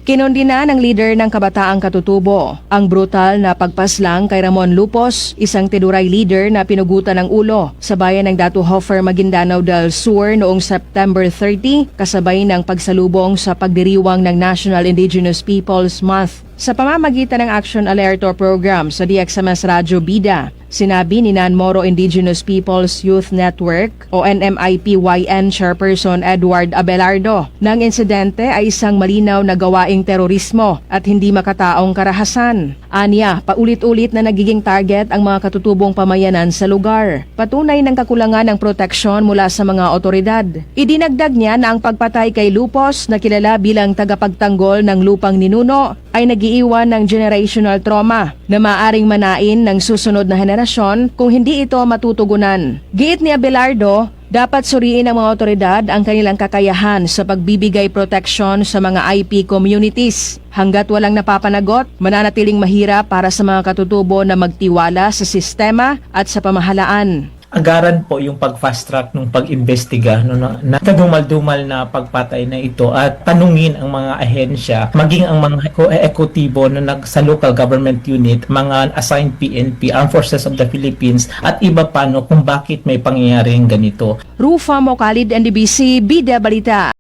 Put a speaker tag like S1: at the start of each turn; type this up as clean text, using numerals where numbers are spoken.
S1: Kinondina ng leader ng Kabataang Katutubo ang brutal na pagpaslang kay Ramon Lupos, isang Tinuray leader na pinugutan ng ulo sa bayan ng Datuhofer, Maguindanao del Sur noong September 30 kasabay ng pagsalubong sa pagdiriwang ng National Indigenous Peoples Month. Sa pamamagitan ng Action Alerto Program sa DXMS Radyo Bida, sinabi ni Nanmoro Indigenous Peoples Youth Network o NMIPYN Chairperson Edward Abelardo na ang insidente ay isang malinaw na gawaing terorismo at hindi makataong karahasan. Anya, paulit-ulit na nagiging target ang mga katutubong pamayanan sa lugar. Patunay ng kakulangan ng proteksyon mula sa mga otoridad. Idinagdag niya na ang pagpatay kay Lupos na kilala bilang tagapagtanggol ng lupang ninuno ay nagiiwan ng generational trauma na maaring manain ng susunod na henerasyon kung hindi ito matutugunan. Giit ni Abelardo, dapat suriin ng mga otoridad ang kanilang kakayahan sa pagbibigay proteksyon sa mga IP communities. Hanggat walang napapanagot, mananatiling mahirap para sa mga katutubo na magtiwala sa sistema at sa pamahalaan.
S2: Agaran po yung pag-fast track ng pag-imbestiga na kadumal-dumal na pagpatay na ito at tanungin ang mga ahensya, maging ang mga ekotibo na sa local government unit, mga assigned PNP, Armed Forces of the Philippines at iba pa kung bakit may pangyayaring ganito.
S1: Rufa Mocalid, NDBC, Bida Balita.